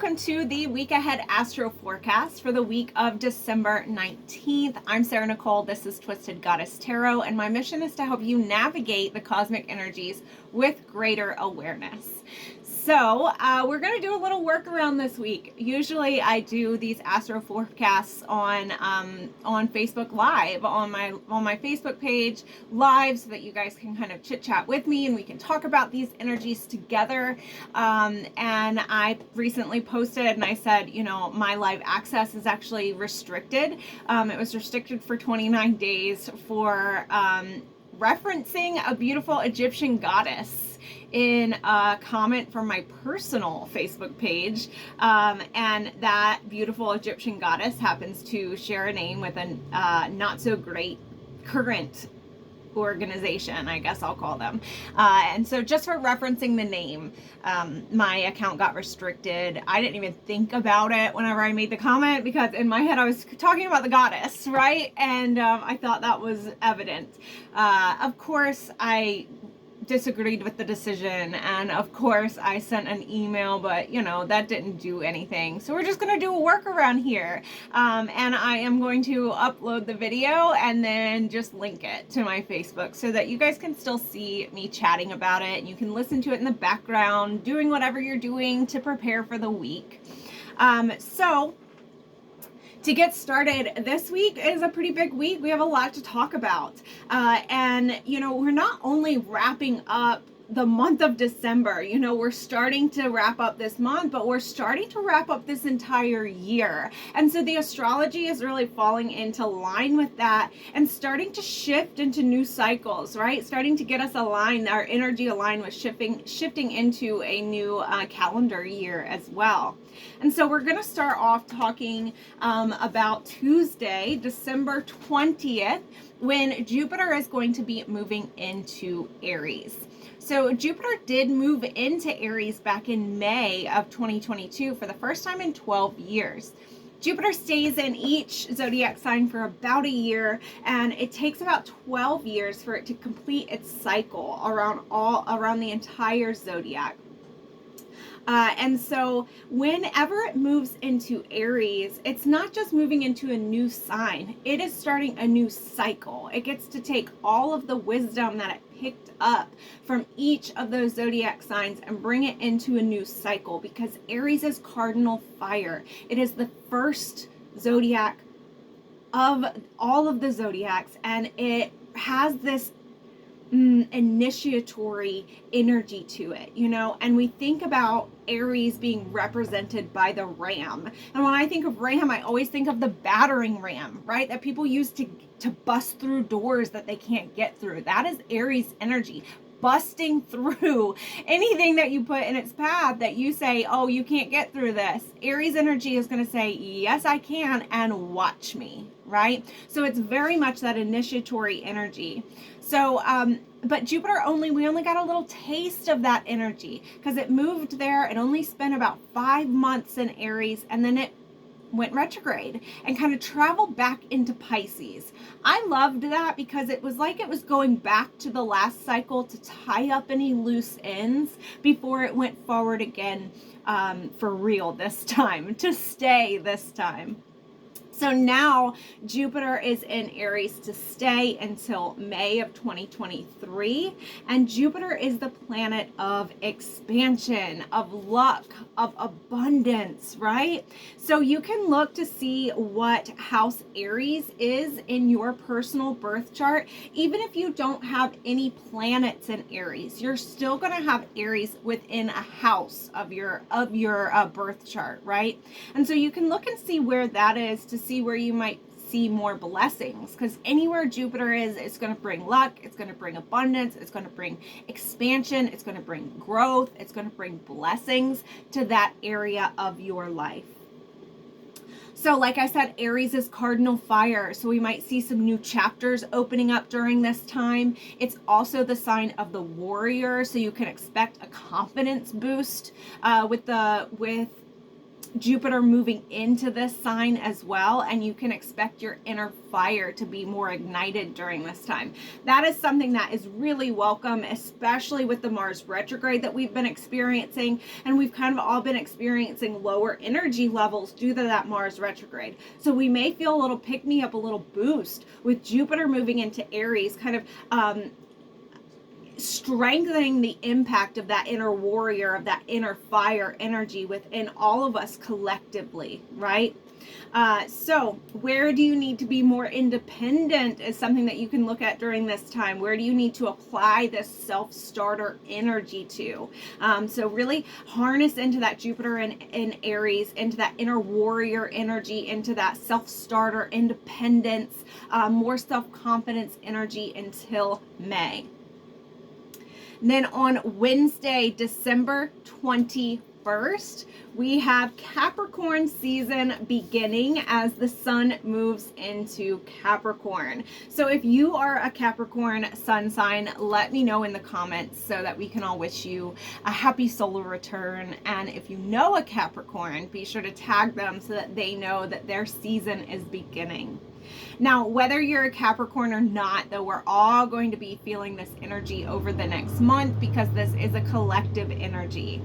Welcome to the week ahead Astro Forecast for the week of December 19th. I'm Sarah Nicole. This is Twisted Goddess Tarot, and my mission is to help you navigate the cosmic energies with greater awareness. So we're going to do a little workaround this week. Usually I do these Astro Forecasts on Facebook Live, on my Facebook page live, so that you guys can kind of chit chat with me and we can talk about these energies together. And I recently posted and I said, you know, my live access is actually restricted. It was restricted for 29 days for referencing a beautiful Egyptian goddess in a comment from my personal Facebook page, and that beautiful Egyptian goddess happens to share a name with a not so great current organization, I guess I'll call them, and so just for referencing the name, my account got restricted. I didn't even think about it whenever I made the comment, because in my head I was talking about the goddess, right? And I thought that was evident. Of course I disagreed with the decision, and of course I sent an email, but you know, that didn't do anything. So we're just gonna do a workaround here, and I am going to upload the video and then just link it to my Facebook so that you guys can still see me chatting about it, and you can listen to it in the background doing whatever you're doing to prepare for the week. So to get started, this week is a pretty big week. We have a lot to talk about. And, you know, we're not only wrapping up the month of December, you know, we're starting to wrap up this month, but we're starting to wrap up this entire year. And so the astrology is really falling into line with that and starting to shift into new cycles, right? Starting to get us aligned, our energy aligned with shifting into a new calendar year as well. And so we're going to start off talking about Tuesday, December 20th, when Jupiter is going to be moving into Aries. So Jupiter did move into Aries back in May of 2022 for the first time in 12 years. Jupiter stays in each zodiac sign for about a year, and it takes about 12 years for it to complete its cycle around the entire zodiac. And so whenever it moves into Aries, it's not just moving into a new sign, it is starting a new cycle. It gets to take all of the wisdom that it picked up from each of those zodiac signs and bring it into a new cycle, because Aries is cardinal fire. It is the first zodiac of all of the zodiacs, and it has this initiatory energy to it, you know. And we think about Aries being represented by the ram, and when I think of ram, I always think of the battering ram, right, that people use to bust through doors that they can't get through. That is Aries energy, busting through anything that you put in its path that you say, oh, you can't get through this. Aries energy is going to say, yes, I can, and watch me, right? So it's very much that initiatory energy. So, but Jupiter we only got a little taste of that energy, because it moved there. It only spent about 5 months in Aries, and then it went retrograde and kind of traveled back into Pisces. I loved that, because it was like it was going back to the last cycle to tie up any loose ends before it went forward again, for real this time, to stay this time. So now Jupiter is in Aries to stay until May of 2023. And Jupiter is the planet of expansion, of luck, of abundance, right? So you can look to see what house Aries is in your personal birth chart. Even if you don't have any planets in Aries, you're still going to have Aries within a house of your birth chart, right? And so you can look and see where that is, to see where you might see more blessings, because anywhere Jupiter is, it's going to bring luck, it's going to bring abundance, it's going to bring expansion, it's going to bring growth, it's going to bring blessings to that area of your life. So like I said, Aries is cardinal fire, so we might see some new chapters opening up during this time. It's also the sign of the warrior, so you can expect a confidence boost with Jupiter moving into this sign as well, and you can expect your inner fire to be more ignited during this time. That is something that is really welcome, especially with the Mars retrograde that we've been experiencing, and we've kind of all been experiencing lower energy levels due to that Mars retrograde. So we may feel a little pick-me-up, a little boost with Jupiter moving into Aries, kind of strengthening the impact of that inner warrior, of that inner fire energy within all of us collectively, right? So where do you need to be more independent is something that you can look at during this time. Where do you need to apply this self-starter energy to? So really harness into that Jupiter in Aries, into that inner warrior energy, into that self-starter independence, more self-confidence energy until May. Then on Wednesday, December 21st, we have Capricorn season beginning as the sun moves into Capricorn. So if you are a Capricorn sun sign, let me know in the comments so that we can all wish you a happy solar return. And if you know a Capricorn, be sure to tag them so that they know that their season is beginning. Now, whether you're a Capricorn or not, though, we're all going to be feeling this energy over the next month because this is a collective energy.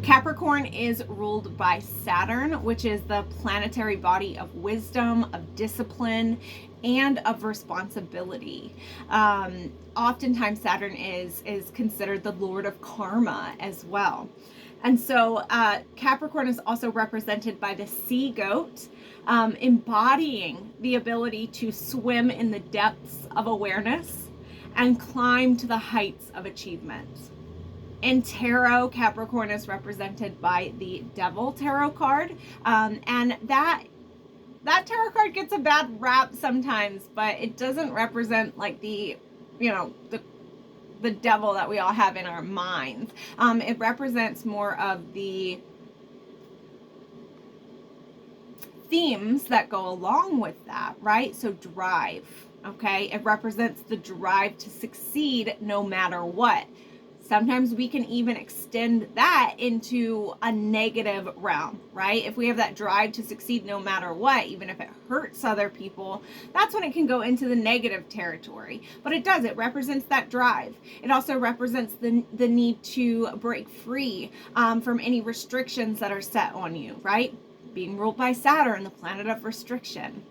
Capricorn is ruled by Saturn, which is the planetary body of wisdom, of discipline, and of responsibility. Oftentimes, Saturn is considered the lord of karma as well. And so Capricorn is also represented by the sea goat, embodying the ability to swim in the depths of awareness and climb to the heights of achievement. In tarot, Capricorn is represented by the Devil tarot card, and that tarot card gets a bad rap sometimes, but it doesn't represent like the devil that we all have in our minds. It represents more of the themes that go along with that, right? So drive, okay? It represents the drive to succeed no matter what. Sometimes we can even extend that into a negative realm, right? If we have that drive to succeed no matter what, even if it hurts other people, that's when it can go into the negative territory. But it does, it represents that drive. It also represents the need to break free from any restrictions that are set on you, right? Being ruled by Saturn, the planet of restriction.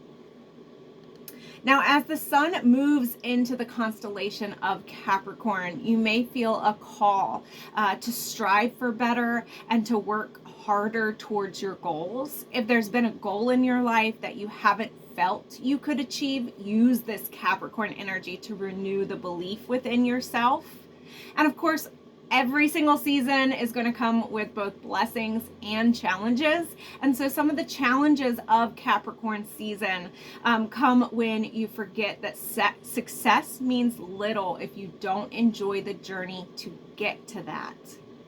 Now, as the sun moves into the constellation of Capricorn, you may feel a call to strive for better and to work harder towards your goals. If there's been a goal in your life that you haven't felt you could achieve, use this Capricorn energy to renew the belief within yourself. And of course, every single season is going to come with both blessings and challenges. And so some of the challenges of Capricorn season come when you forget that success means little if you don't enjoy the journey to get to that.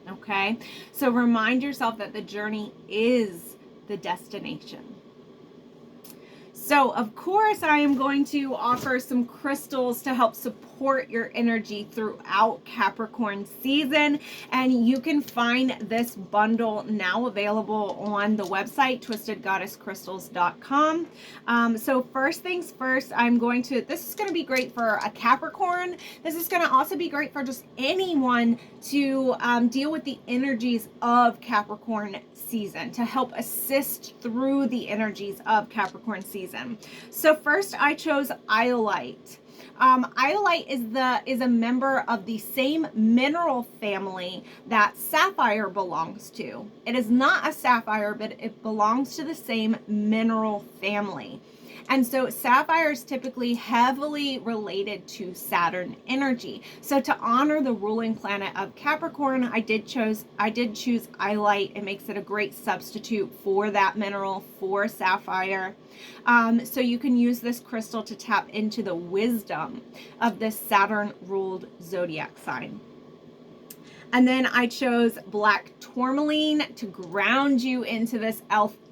Okay? So remind yourself that the journey is the destination. So, of course, I am going to offer some crystals to help support your energy throughout Capricorn season. And you can find this bundle now available on the website, twistedgoddesscrystals.com. So first things first, this is going to be great for a Capricorn. This is going to also be great for just anyone to deal with the energies of Capricorn season, to help assist through the energies of Capricorn season. So first I chose iolite. Iolite is a member of the same mineral family that sapphire belongs to. It is not a sapphire, but it belongs to the same mineral family. And so sapphire is typically heavily related to Saturn energy. So to honor the ruling planet of Capricorn, I did choose iolite. It makes it a great substitute for that mineral, for sapphire. So you can use this crystal to tap into the wisdom of this Saturn ruled zodiac sign. And then I chose black tourmaline to ground you into this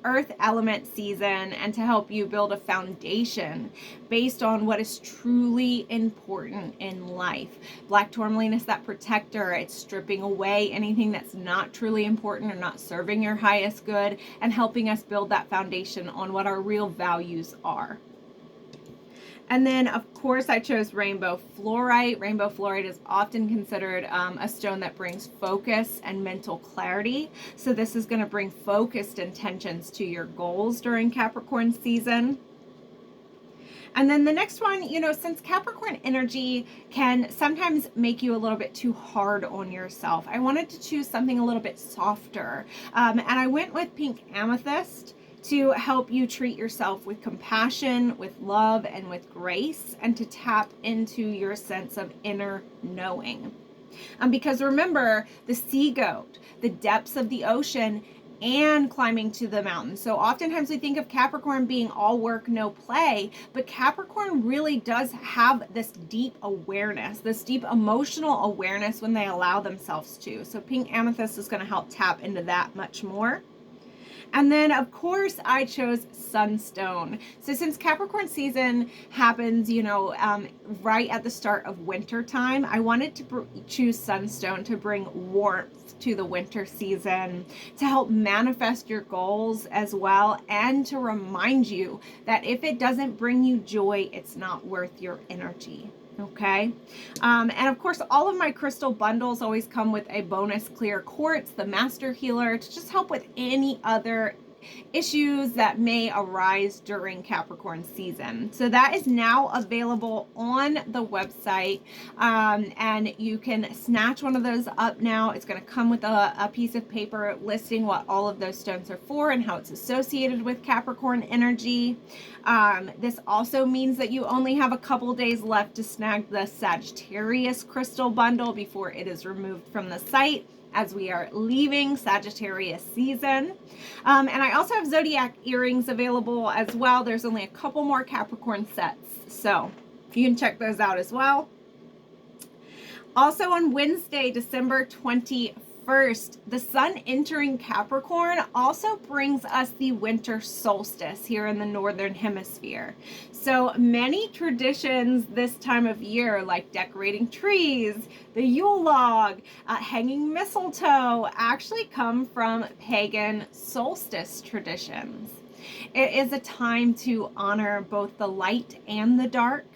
earth element season and to help you build a foundation based on what is truly important in life. Black tourmaline is that protector. It's stripping away anything that's not truly important or not serving your highest good and helping us build that foundation on what our real values are. And then, of course, I chose rainbow fluorite. Rainbow fluorite is often considered a stone that brings focus and mental clarity. So this is going to bring focused intentions to your goals during Capricorn season. And then the next one, since Capricorn energy can sometimes make you a little bit too hard on yourself, I wanted to choose something a little bit softer. And I went with pink amethyst to help you treat yourself with compassion, with love, and with grace, and to tap into your sense of inner knowing. Because remember, the sea goat, the depths of the ocean, and climbing to the mountain. So oftentimes we think of Capricorn being all work, no play, but Capricorn really does have this deep awareness, this deep emotional awareness when they allow themselves to. So pink amethyst is going to help tap into that much more. And then, of course, I chose sunstone. So since Capricorn season happens, right at the start of winter time, I wanted to choose sunstone to bring warmth to the winter season, to help manifest your goals as well, and to remind you that if it doesn't bring you joy, it's not worth your energy. Okay. And of course, all of my crystal bundles always come with a bonus clear quartz, the master healer, to just help with any other issues that may arise during Capricorn season. So that is now available on the website, and you can snatch one of those up now. It's going to come with a piece of paper listing what all of those stones are for and how it's associated with Capricorn energy. This also means that you only have a couple days left to snag the Sagittarius crystal bundle before it is removed from the site, as we are leaving Sagittarius season. And I also have zodiac earrings available as well. There's only a couple more Capricorn sets, so you can check those out as well. Also on Wednesday, December 21st, the sun entering Capricorn also brings us the winter solstice here in the northern hemisphere. So many traditions this time of year, like decorating trees, the Yule log, hanging mistletoe, actually come from pagan solstice traditions. It is a time to honor both the light and the dark.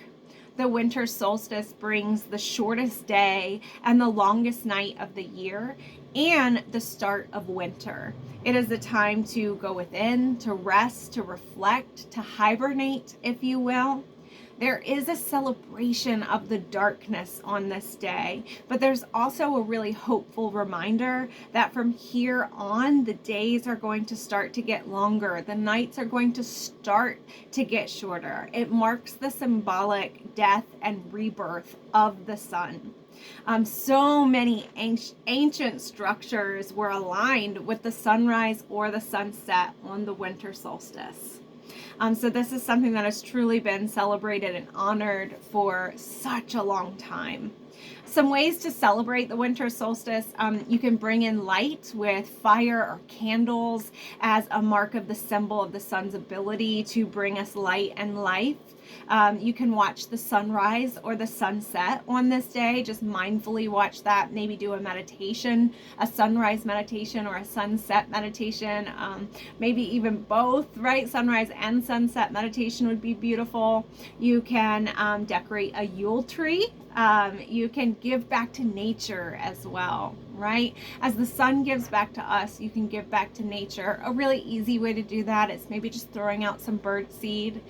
The winter solstice brings the shortest day and the longest night of the year, and the start of winter. It is a time to go within, to rest, to reflect, to hibernate, if you will. There is a celebration of the darkness on this day, but there's also a really hopeful reminder that from here on, the days are going to start to get longer. The nights are going to start to get shorter. It marks the symbolic death and rebirth of the sun. So many ancient structures were aligned with the sunrise or the sunset on the winter solstice. So this is something that has truly been celebrated and honored for such a long time. Some ways to celebrate the winter solstice, you can bring in light with fire or candles as a mark of the symbol of the sun's ability to bring us light and life. You can watch the sunrise or the sunset on this day. Just mindfully watch that. Maybe do a meditation, a sunrise meditation or a sunset meditation. Maybe even both, right? Sunrise and sunset meditation would be beautiful. You can decorate a Yule tree. You can give back to nature as well, right? As the sun gives back to us, you can give back to nature. A really easy way to do that is maybe just throwing out some bird seed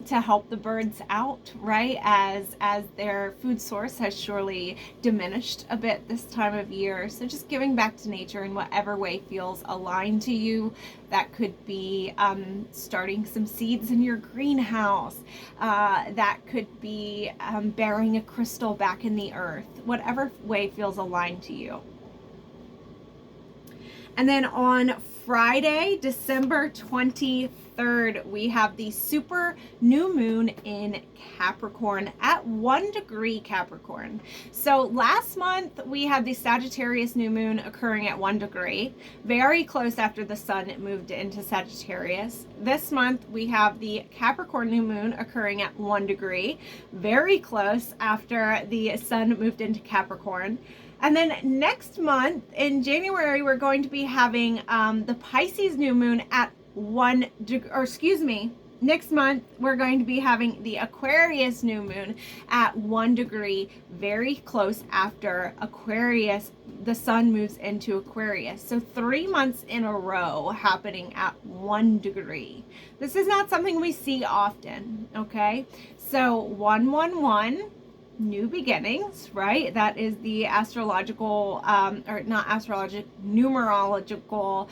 to help the birds out, right? As their food source has surely diminished a bit this time of year. So just giving back to nature in whatever way feels aligned to you. That could be starting some seeds in your greenhouse. That could be burying a crystal back in the earth. Whatever way feels aligned to you. And then on Friday, December 23rd, 23rd, we have the super new moon in Capricorn at 1 degree Capricorn. So last month we had the Sagittarius new moon occurring at 1 degree, very close after the sun moved into Sagittarius. This month we have the Capricorn new moon occurring at 1 degree, very close after the sun moved into Capricorn. And then next month in January, we're going to be having the Pisces new moon at 1 degree, or excuse me, next month we're going to be having the Aquarius new moon at 1 degree, very close after Aquarius, the sun moves into Aquarius. So 3 months in a row happening at 1 degree. This is not something we see often, okay? So 111. New beginnings, right? That is the astrological, or not astrological, numerological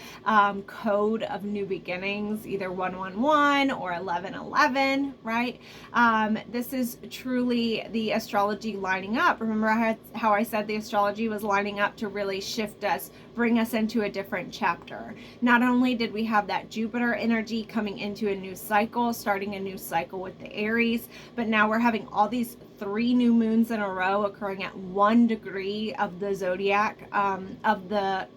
code of new beginnings, either 111 or 1111, right? This is truly the astrology lining up. Remember how I said the astrology was lining up to really shift us, bring us into a different chapter. Not only did we have that Jupiter energy coming into a new cycle, starting a new cycle with the Aries, but now we're having all these 3 new moons in a row occurring at 1 degree of the zodiac, of the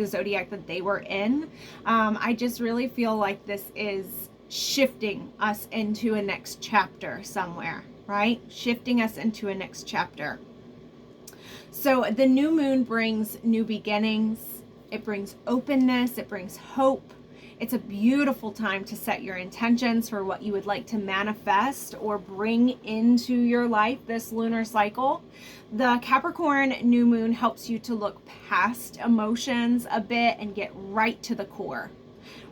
zodiac that they were in. I just really feel like this is shifting us into a next chapter somewhere, right? Shifting us into a next chapter. So the new moon brings new beginnings. It brings openness. It brings hope. It's a beautiful time to set your intentions for what you would like to manifest or bring into your life this lunar cycle. The Capricorn new moon helps you to look past emotions a bit and get right to the core.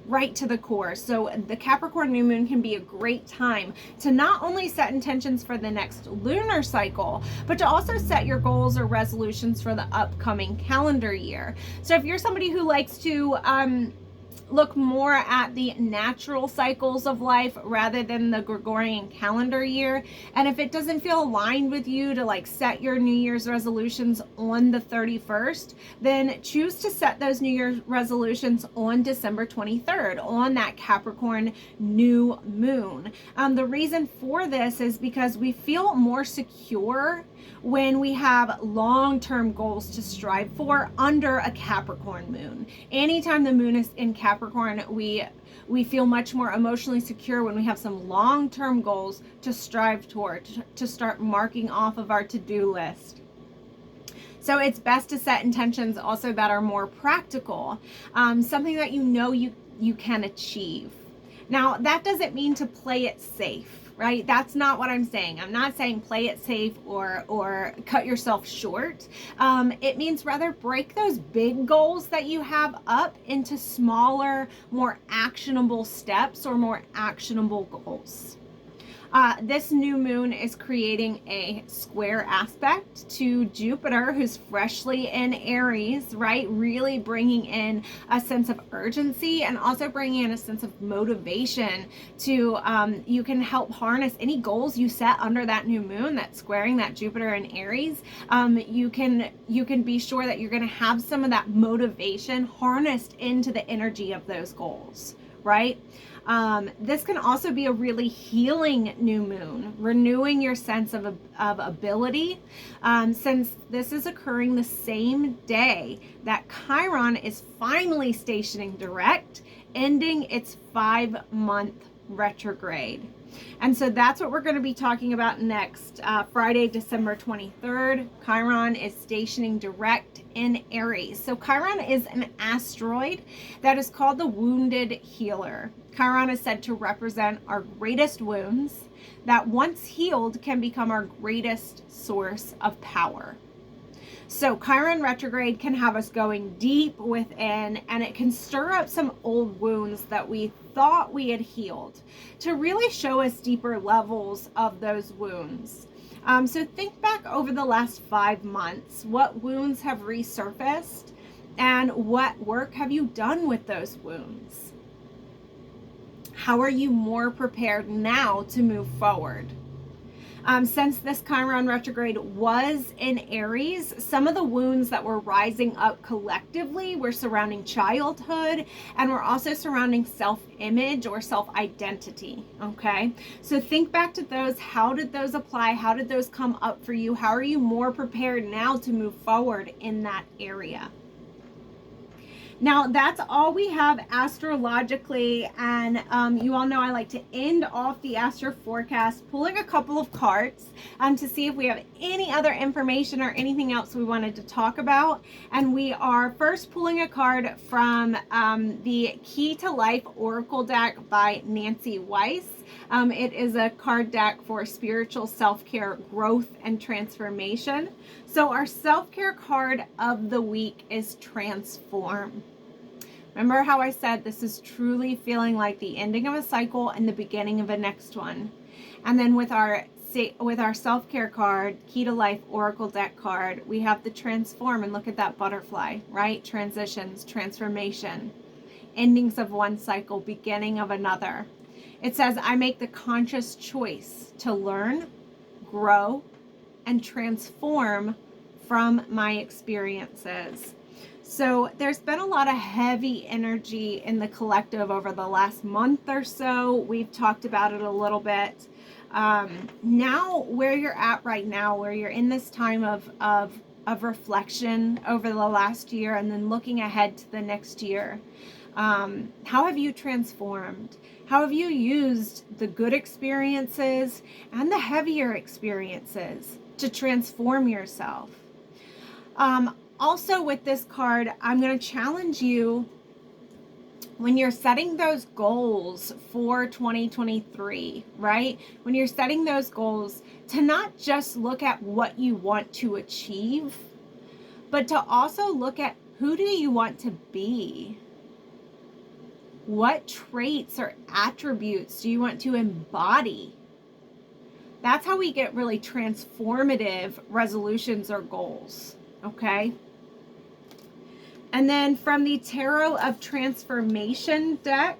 Right to the core. So the Capricorn new moon can be a great time to not only set intentions for the next lunar cycle, but to also set your goals or resolutions for the upcoming calendar year. So if you're somebody who likes to look more at the natural cycles of life rather than the Gregorian calendar year, and if it doesn't feel aligned with you to like set your New Year's resolutions on the 31st, then choose to set those New Year's resolutions on December 23rd, on that Capricorn new moon. The reason for this is because we feel more secure when we have long-term goals to strive for under a Capricorn moon. Anytime the moon is in Capricorn, we feel much more emotionally secure when we have some long-term goals to strive toward, to start marking off of our to-do list. So it's best to set intentions also that are more practical, something that you know you can achieve. Now, that doesn't mean to play it safe. Right? That's not what I'm saying. I'm not saying play it safe or cut yourself short. It means rather break those big goals that you have up into smaller, more actionable steps or more actionable goals. This new moon is creating a square aspect to Jupiter, who's freshly in Aries, right? Really bringing in a sense of urgency and also bringing in a sense of motivation to, you can help harness any goals you set under that new moon that's squaring that Jupiter in Aries. You can be sure that you're going to have some of that motivation harnessed into the energy of those goals, right? This can also be a really healing new moon, renewing your sense of ability, since this is occurring the same day that Chiron is finally stationing direct, ending its 5-month retrograde. And so that's what we're going to be talking about next. Friday, December 23rd, Chiron is stationing direct in Aries. So Chiron is an asteroid that is called the Wounded Healer. Chiron is said to represent our greatest wounds that once healed can become our greatest source of power. So Chiron retrograde can have us going deep within, and it can stir up some old wounds that we thought we had healed to really show us deeper levels of those wounds. So think back over the last 5 months. What wounds have resurfaced and what work have you done with those wounds? How are you more prepared now to move forward? Since this Chiron retrograde was in Aries, some of the wounds that were rising up collectively were surrounding childhood, and were also surrounding self-image or self-identity, okay? So think back to those. How did those apply? How did those come up for you? How are you more prepared now to move forward in that area? Now, that's all we have astrologically, and you all know I like to end off the Astro Forecast pulling a couple of cards to see if we have any other information or anything else we wanted to talk about. And we are first pulling a card from the Key to Life Oracle deck by Nancy Weiss. It is a card deck for spiritual self-care, growth, and transformation. So our self-care card of the week is Transform. Remember how I said this is truly feeling like the ending of a cycle and the beginning of a next one. And then with our self-care card, Key to Life Oracle deck card, we have the Transform, and look at that butterfly, right? Transitions, transformation, endings of one cycle, beginning of another. It says, I make the conscious choice to learn, grow, and transform from my experiences. So there's been a lot of heavy energy in the collective over the last month or so. We've talked about it a little bit. Now where you're at right now, where you're in this time of reflection over the last year and then looking ahead to the next year, how have you transformed? How have you used the good experiences and the heavier experiences to transform yourself? Also with this card, I'm going to challenge you when you're setting those goals for 2023, right? When you're setting those goals, to not just look at what you want to achieve, but to also look at who do you want to be? What traits or attributes do you want to embody? That's how we get really transformative resolutions or goals, okay? And then from the Tarot of Transformation deck,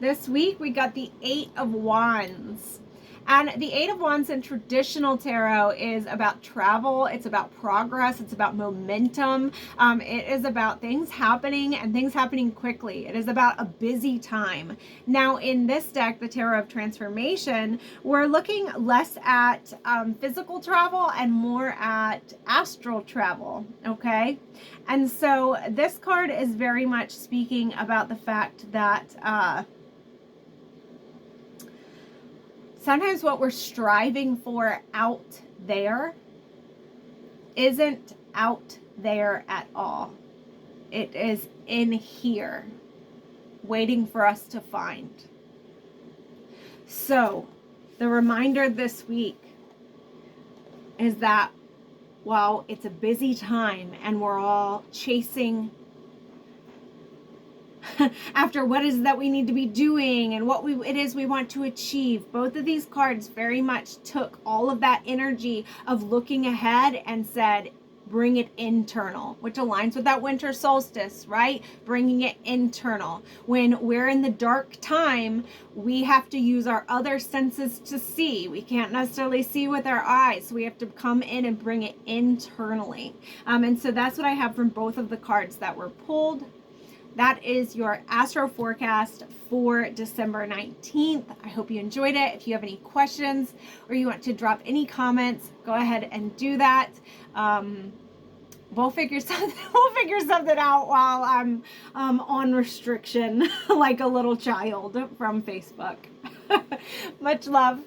this week we got the Eight of Wands. And the Eight of Wands in traditional tarot is about travel. It's about progress. It's about momentum. It is about things happening and things happening quickly. It is about a busy time. Now in this deck, the Tarot of Transformation, we're looking less at physical travel and more at astral travel, okay? And so this card is very much speaking about the fact that sometimes what we're striving for out there isn't out there at all. It is in here, waiting for us to find. So, the reminder this week is that while it's a busy time and we're all chasing after what is that we need to be doing and what it is we want to achieve, both of these cards very much took all of that energy of looking ahead and said, bring it internal, which aligns with that winter solstice, right? Bringing it internal. When we're in the dark time, we have to use our other senses to see. We can't necessarily see with our eyes. So we have to come in and bring it internally. And so that's what I have from both of the cards that were pulled. That is your Astro Forecast for December 19th. I hope you enjoyed it. If you have any questions or you want to drop any comments, go ahead and do that. We'll figure something out while I'm on restriction like a little child from Facebook. Much love.